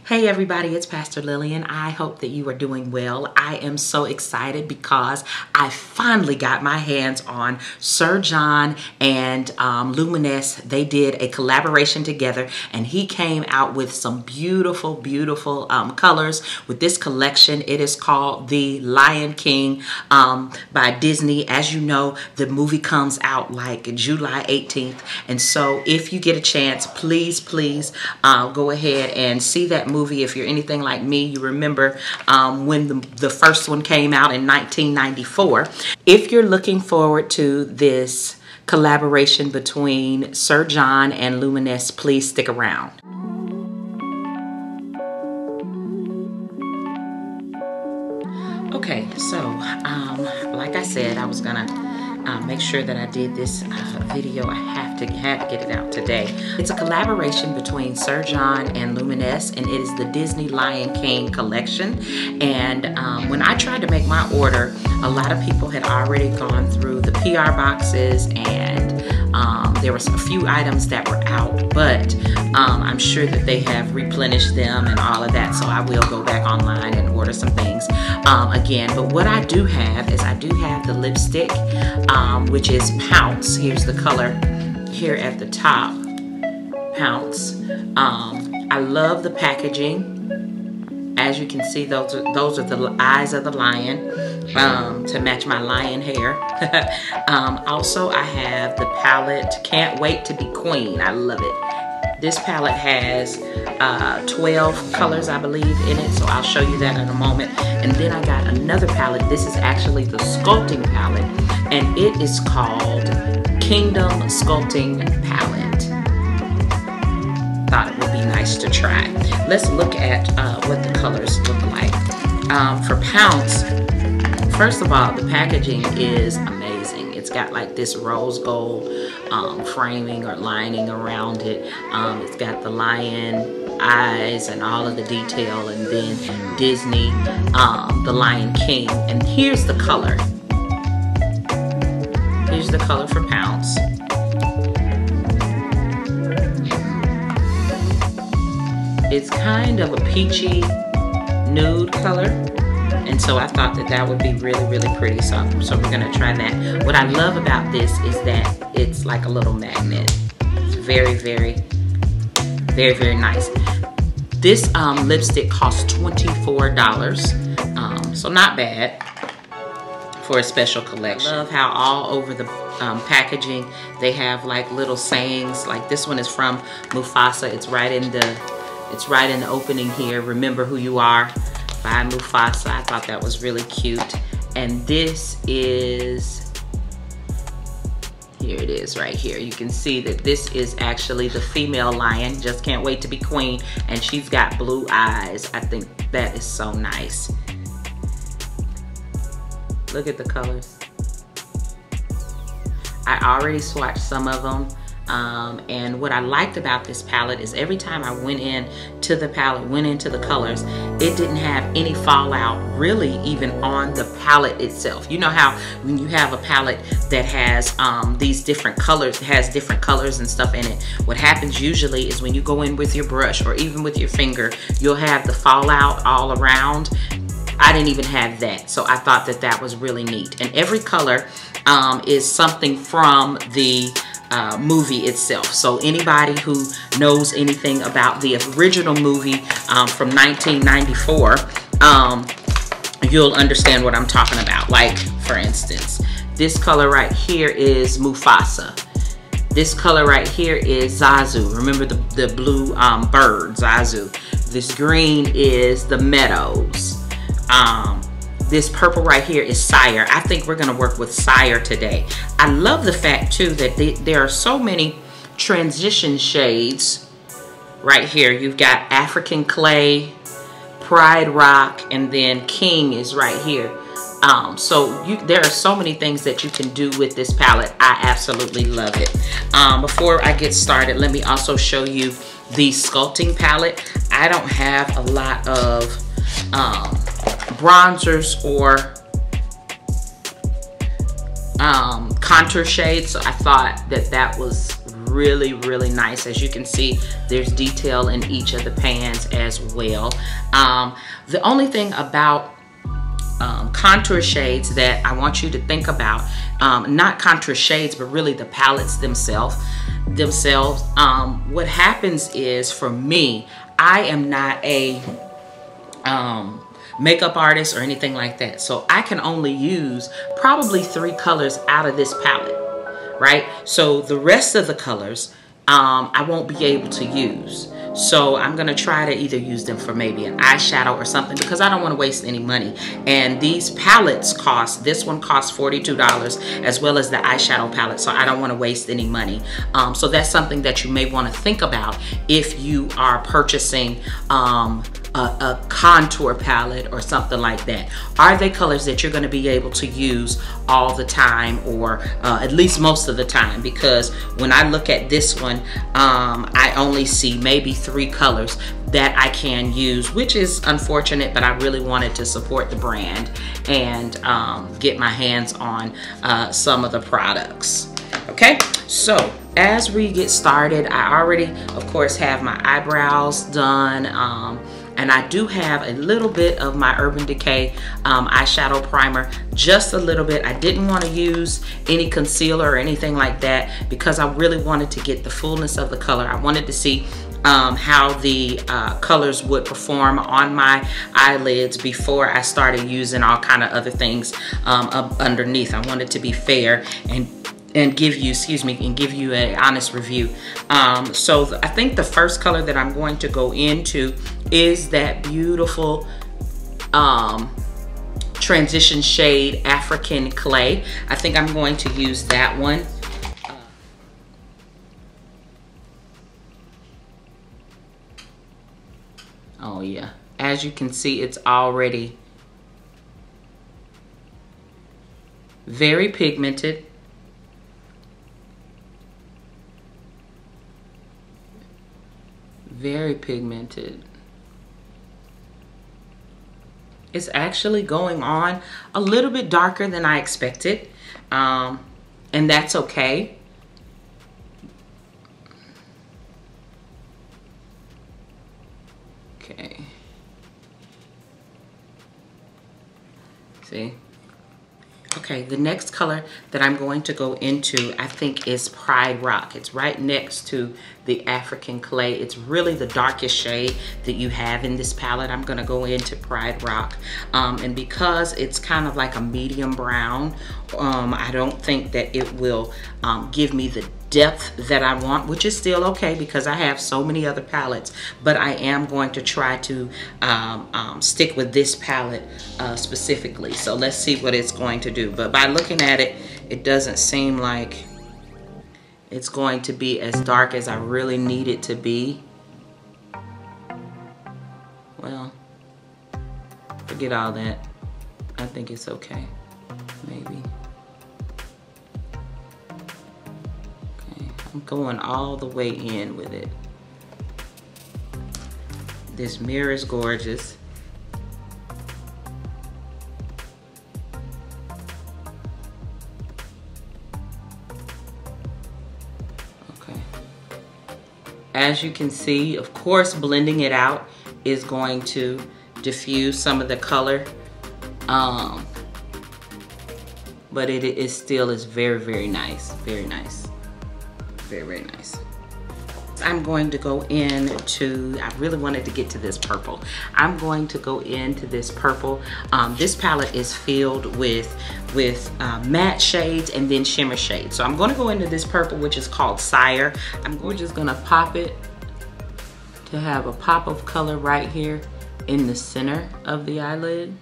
Hey everybody, it's Pastor Lillian. I hope that you are doing well. I am so excited because I finally got my hands on Sir John and Luminess. They did a collaboration together and he came out with some beautiful, beautiful colors with this collection. It is called The Lion King by Disney. As you know, the movie comes out like July 18th. And so if you get a chance, please go ahead and see that movie. If you're anything like me, you remember when the first one came out in 1994. If you're looking forward to this collaboration between Sir John and Luminess, please stick around. Okay, so like I said, I was gonna make sure that I did this video. I had to get it out today. It's a collaboration between Sir John and Luminess, and it is the Disney Lion King collection. And when I tried to make my order, a lot of people had already gone through the PR boxes, and there was a few items that were out, but I'm sure that they have replenished them and all of that, so I will go back online and order some things again. But what I do have is I do have the lipstick, which is Pounce. Here's the color here at the top, Pounce. I love the packaging. As you can see, those are the eyes of the lion to match my lion hair. Also, I have the palette Can't Wait to Be Queen. I love it. This palette has 12 colors, I believe, in it, so I'll show you that in a moment. And then I got another palette. This is actually the Sculpting palette, and it is called Kingdom Sculpting Palette. Thought it would be nice to try. Let's look at what the colors look like. For Pounce, first of all, the packaging is amazing. It's got like this rose gold framing or lining around it. It's got the lion eyes and all of the detail, and then Disney, the Lion King. And here's the color. Here's the color for Pounce. It's kind of a peachy nude color, and so I thought that that would be really pretty. So we're gonna try that. What I love about this is that it's like a little magnet. It's very nice. This lipstick costs $24, so not bad for a special collection. I love how all over the packaging they have like little sayings. Like this one is from Mufasa. It's right in the opening here. Remember who you are by Mufasa. I thought that was really cute. And this is, here it is right here. You can see that this is actually the female lion, Just Can't Wait to Be Queen, and she's got blue eyes. I think that is so nice. Look at the colors. I already swatched some of them. And what I liked about this palette is every time I went into the palette, went into the colors, it didn't have any fallout really even on the palette itself. You know how when you have a palette that has these different colors, has different colors and stuff in it, what happens usually is when you go in with your brush or even with your finger, you'll have the fallout all around. I didn't even have that, so I thought that that was really neat. And every color is something from the movie itself. So anybody who knows anything about the original movie from 1994, you'll understand what I'm talking about. Like, for instance, this color right here is Mufasa. This color right here is Zazu. Remember the blue bird, Zazu. This green is the meadows. This purple right here is Sire. I think we're gonna work with Sire today. I love the fact too that there are so many transition shades right here. You've got African Clay, Pride Rock, and then King is right here. So there are so many things that you can do with this palette. I absolutely love it. Before I get started, let me also show you the Sculpting palette. I don't have a lot of bronzers or contour shades, so I thought that that was really, really nice. As you can see, there's detail in each of the pans as well. The only thing about contour shades that I want you to think about, not contour shades, but really the palettes themselves. What happens is, for me, I am not a makeup artist or anything like that, so I can only use probably 3 colors out of this palette, right? So the rest of the colors I won't be able to use. So I'm gonna try to either use them for maybe an eyeshadow or something, because I don't want to waste any money. And these palettes cost, this one costs $42, as well as the eyeshadow palette, so I don't want to waste any money. So that's something that you may want to think about if you are purchasing a contour palette or something like that. Are they colors that you're going to be able to use all the time, or at least most of the time? Because when I look at this one, I only see maybe 3 colors that I can use, which is unfortunate, but I really wanted to support the brand and get my hands on some of the products. Okay, so as we get started, I already, of course, have my eyebrows done. And I do have a little bit of my Urban Decay eyeshadow primer, just a little bit. I didn't want to use any concealer or anything like that, because I really wanted to get the fullness of the color. I wanted to see how the colors would perform on my eyelids before I started using all kind of other things up underneath. I wanted to be fair and give you, give you an honest review. So I think the first color that I'm going to go into is that beautiful transition shade African Clay. I think I'm going to use that one. Oh yeah, as you can see, it's already very pigmented. Very pigmented. It's actually going on a little bit darker than I expected, and that's okay. Okay. See? Okay, the next color that I'm going to go into, I think, is Pride Rock. It's right next to the African Clay. It's really the darkest shade that you have in this palette. I'm gonna go into Pride Rock. And because it's kind of like a medium brown, I don't think that it will give me the depth that I want, which is still okay because I have so many other palettes, but I am going to try to stick with this palette specifically. So let's see what it's going to do. But by looking at it, it doesn't seem like it's going to be as dark as I really need it to be. Well, forget all that. I think it's okay, maybe. I'm going all the way in with it. This mirror is gorgeous. Okay. As you can see, of course, blending it out is going to diffuse some of the color. But it still is very, very nice. Very nice. Very, very nice. I'm going to go into, I really wanted to get to this purple. I'm going to go into this purple. This palette is filled with matte shades and then shimmer shades. So I'm going to go into this purple, which is called Sire. We're just going to pop it to have a pop of color right here in the center of the eyelid.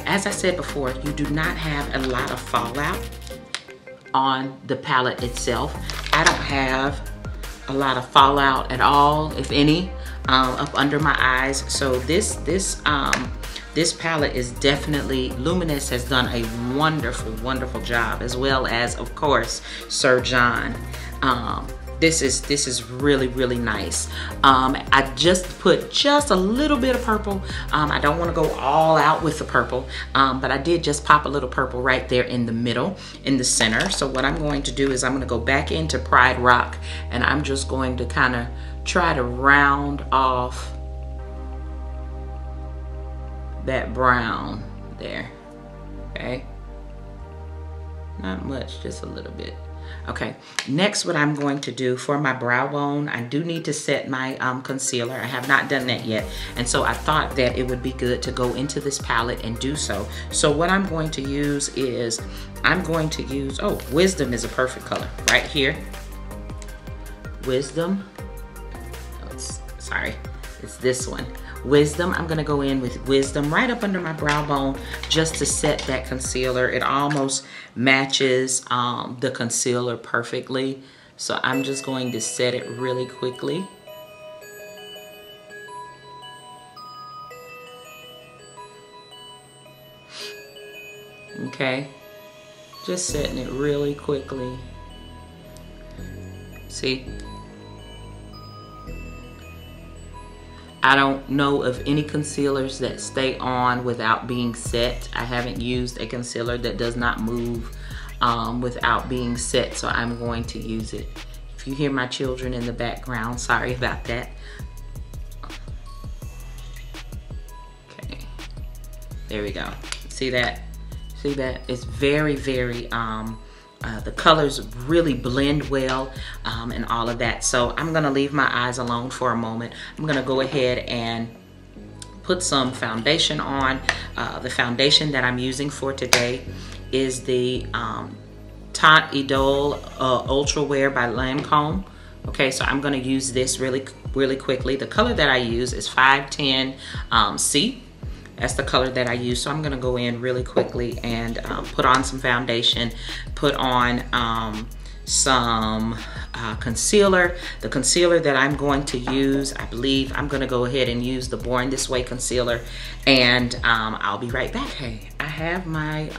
As I said before, you do not have a lot of fallout on the palette itself. I don't have a lot of fallout at all, if any, up under my eyes. So this palette is definitely, Luminess has done a wonderful, wonderful job, as well as, of course, Sir John. This is really, really nice. I just put just a little bit of purple. I don't want to go all out with the purple, but I did just pop a little purple right there in the middle, in the center. So what I'm going to do is I'm going to go back into Pride Rock, and I'm just going to kind of try to round off that brown there. Okay, not much, just a little bit. Okay, next what I'm going to do for my brow bone, I do need to set my concealer. I have not done that yet, and so I thought that it would be good to go into this palette and do so. So what I'm going to use is, I'm going to use, oh, Wisdom is a perfect color right here. Wisdom, oh, sorry, it's this one. Wisdom, I'm gonna go in with Wisdom right up under my brow bone just to set that concealer. It almost matches the concealer perfectly. So I'm just going to set it really quickly. Okay, just setting it really quickly. See? I don't know of any concealers that stay on without being set. I haven't used a concealer that does not move without being set, so I'm going to use it. If you hear my children in the background, sorry about that. Okay, there we go. See that? See that? It's very, very, the colors really blend well and all of that. So I'm gonna leave my eyes alone for a moment. I'm gonna go ahead and put some foundation on. The foundation that I'm using for today is the Teint Idole Ultra Wear by Lancome. Okay, so I'm gonna use this really quickly. The color that I use is 510C. That's the color that I use. So I'm gonna go in really quickly and put on some foundation, put on some concealer. The concealer that I'm going to use, I believe I'm gonna go ahead and use the Born This Way concealer, and I'll be right back. Hey, I have my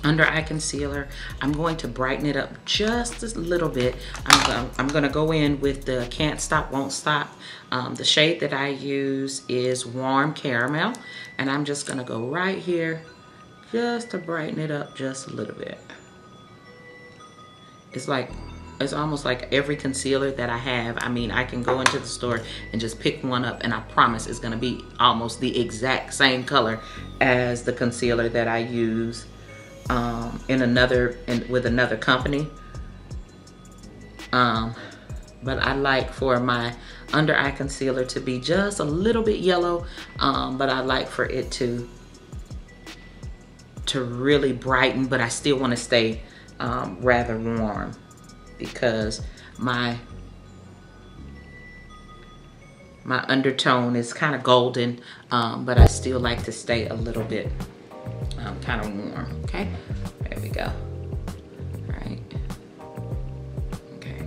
under eye concealer. I'm going to brighten it up just a little bit. I'm gonna go in with the Can't Stop, Won't Stop. The shade that I use is Warm Caramel, and I'm just gonna go right here just to brighten it up just a little bit. It's almost like every concealer that I have. I mean, I can go into the store and just pick one up, and I promise it's gonna be almost the exact same color as the concealer that I use with another company. But I like for my under eye concealer to be just a little bit yellow, but I like for it to really brighten, but I still want to stay rather warm, because my undertone is kind of golden, but I still like to stay a little bit kind of warm. Okay, there we go. All right. Okay.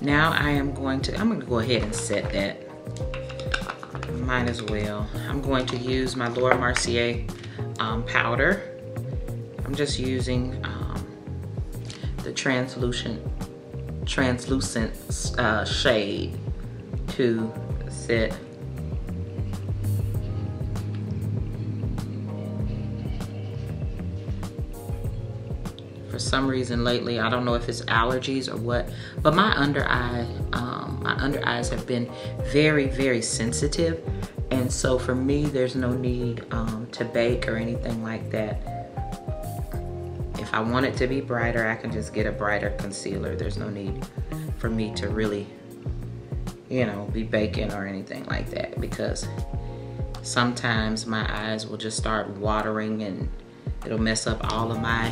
Now I'm going to go ahead and set that. Might as well. I'm going to use my Laura Mercier powder. I'm just using the translucent shade to set. For some reason lately, I don't know if it's allergies or what, but my under eyes have been very, very sensitive, and so for me, there's no need to bake or anything like that. If I want it to be brighter, I can just get a brighter concealer. There's no need for me to really, you know, be baking or anything like that, because sometimes my eyes will just start watering and it'll mess up all of my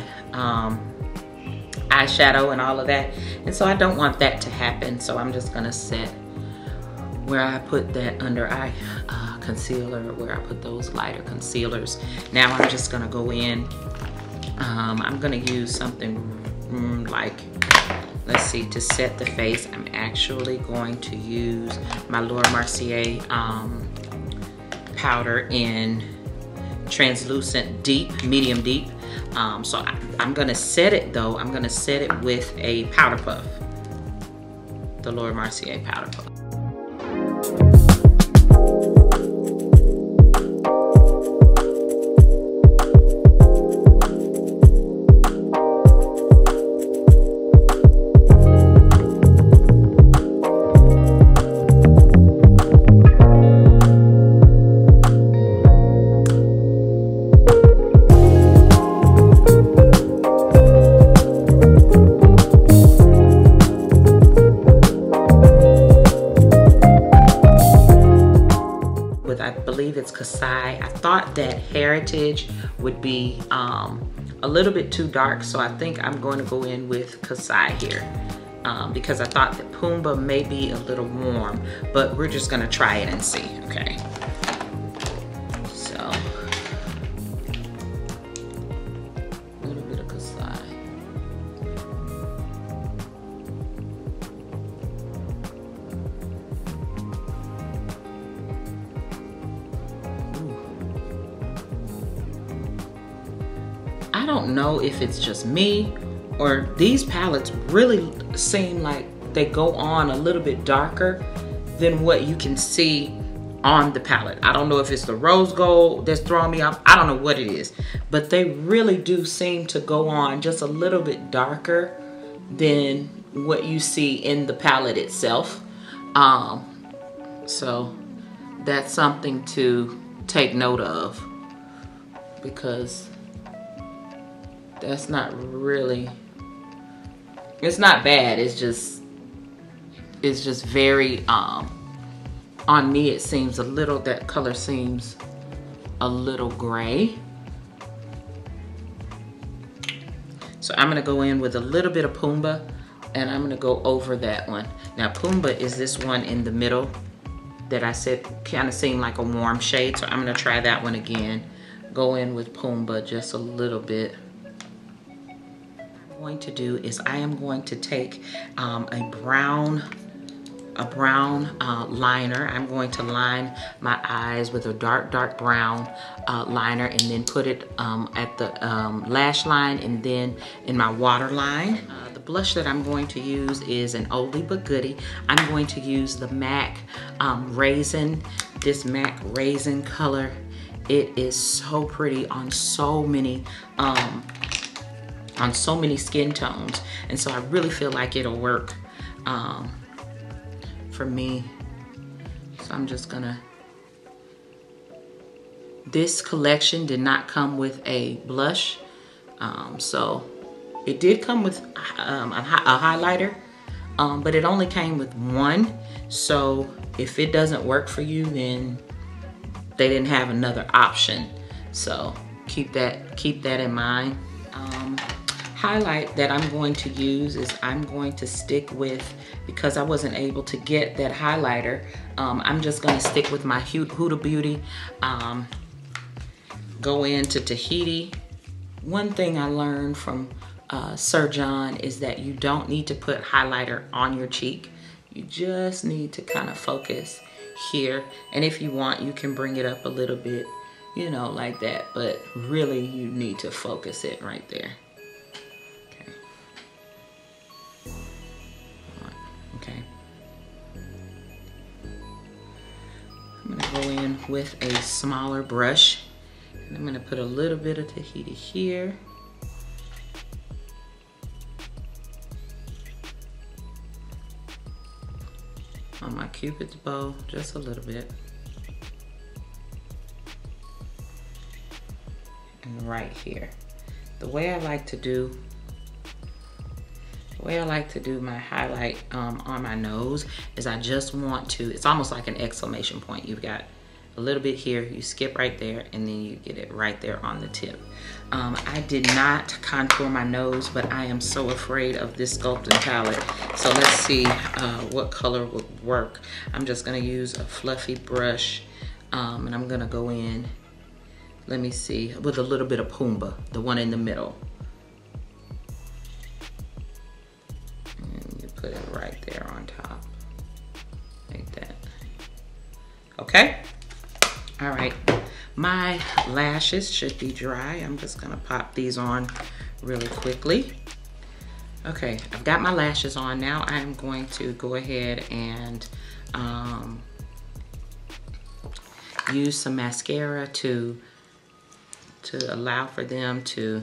eyeshadow and all of that. And so I don't want that to happen. So I'm just gonna set where I put that under eye concealer, where I put those lighter concealers. Now I'm just gonna go in. I'm gonna use something like let's see, to set the face, I'm actually going to use my Laura Mercier powder in translucent deep, medium deep. So I'm gonna set it though, I'm gonna set it with a powder puff, the Laura Mercier powder puff. I thought that Heritage would be a little bit too dark, so I think I'm going to go in with Kasai here because I thought that Pumbaa may be a little warm, but we're just going to try it and see, okay? So, a little bit of Kasai. I don't know if it's just me or these palettes really seem like they go on a little bit darker than what you can see on the palette. I don't know if it's the rose gold that's throwing me off. I don't know what it is, but they really do seem to go on just a little bit darker than what you see in the palette itself. So that's something to take note of, because that's not really, it's not bad, it's just very, on me it seems a little, that color seems a little gray. So I'm gonna go in with a little bit of Pumbaa and I'm gonna go over that one. Now Pumbaa is this one in the middle that I said kind of seemed like a warm shade, so I'm gonna try that one again. Go in with Pumbaa just a little bit. Going to do is I am going to take a brown liner. I'm going to line my eyes with a dark brown liner and then put it at the lash line and then in my waterline. The blush that I'm going to use is an oldie but goodie. I'm going to use the MAC Raizin, this MAC Raizin color. It is so pretty on so many skin tones, and so I really feel like it'll work for me. So I'm just gonna, this collection did not come with a blush, so it did come with a highlighter, but it only came with one. So if it doesn't work for you, then they didn't have another option. So keep that in mind. Highlight that I'm going to use is I'm going to stick with, because I wasn't able to get that highlighter, I'm just going to stick with my Huda Beauty, go into Tahiti. One thing I learned from Sir John is that you don't need to put highlighter on your cheek. You just need to kind of focus here, and if you want you can bring it up a little bit, you know, like that, but really you need to focus it right there. Okay. I'm gonna go in with a smaller brush and I'm gonna put a little bit of Tahiti here. On my Cupid's bow, just a little bit. And right here. The way I like to do my highlight on my nose is I just want to, it's almost like an exclamation point. You've got a little bit here, you skip right there, and then you get it right there on the tip. I did not contour my nose, but I am so afraid of this Sculpting palette. So let's see what color would work. I'm just gonna use a fluffy brush, and I'm gonna go in, let me see, with a little bit of Pumbaa, the one in the middle. okay? All right, my lashes should be dry. I'm just gonna pop these on really quickly. Okay, I've got my lashes on. Now I'm going to go ahead and use some mascara to allow for them to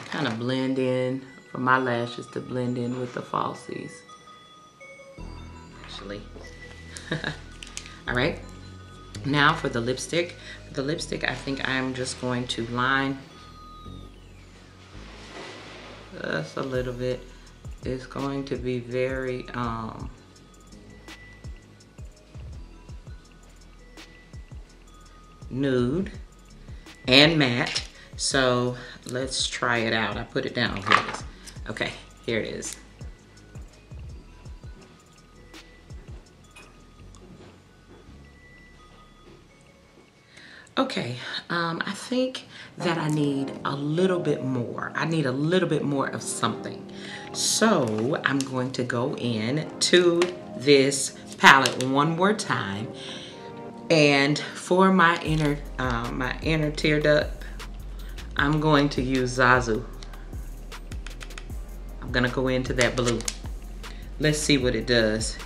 kind of blend in, for my lashes to blend in with the falsies. Actually. All right, now for the lipstick. For the lipstick, I think I'm just going to line just a little bit. It's going to be very nude and matte. So let's try it out. I put it down. Here it is. Okay, here it is. Okay, I think that I need a little bit more. I need a little bit more of something. So I'm going to go in to this palette one more time. And for my inner tear duct, I'm going to use Zazu. I'm gonna go into that blue. Let's see what it does.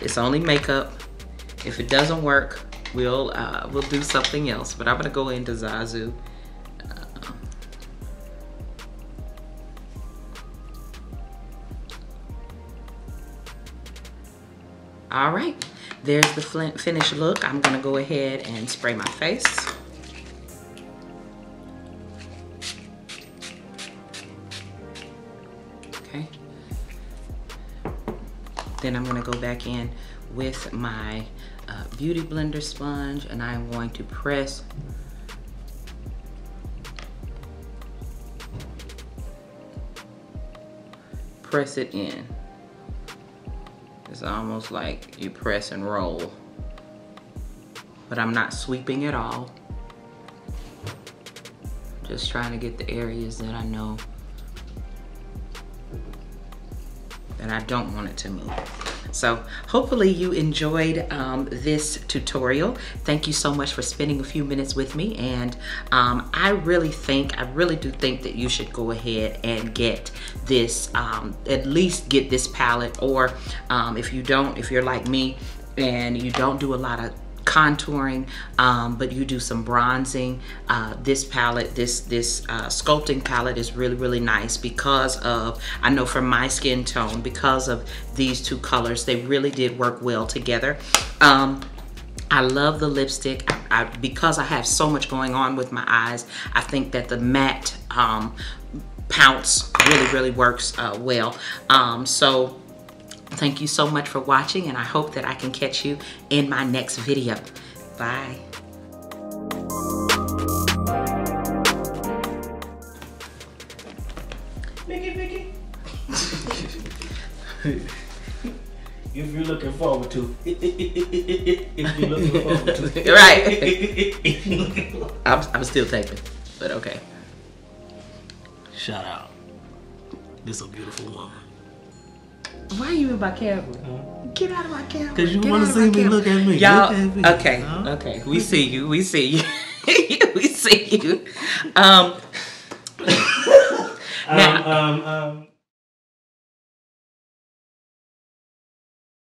It's only makeup. If it doesn't work, we'll do something else. But I'm gonna go into Zazu. All right, there's the finished look. I'm gonna go ahead and spray my face. Okay. Then I'm gonna go back in with my Beauty Blender sponge, and I'm going to press it in. It's almost like you press and roll, but I'm not sweeping at all. Just trying to get the areas that I know that I don't want it to move. So hopefully you enjoyed this tutorial. Thank you so much for spending a few minutes with me. And I really do think that you should go ahead and get this, at least get this palette. Or if you're like me and you don't do a lot of contouring, but you do some bronzing, this palette, this sculpting palette is really nice because of, I know from my skin tone, because of these two colors, they really did work well together. I love the lipstick. Because I have so much going on with my eyes, I think that the matte Pounce really works well. So thank you so much for watching, and I hope that I can catch you in my next video. Bye. Mickey. If you're looking forward to. If you're looking forward to. Right. I'm still taping, but okay. Shout out. This is a beautiful woman. Why are you in my camera? Get out of my camera. Because you want to see me look at me. Y'all, look at me. Okay, okay. We see you. We see you. We see you. Now,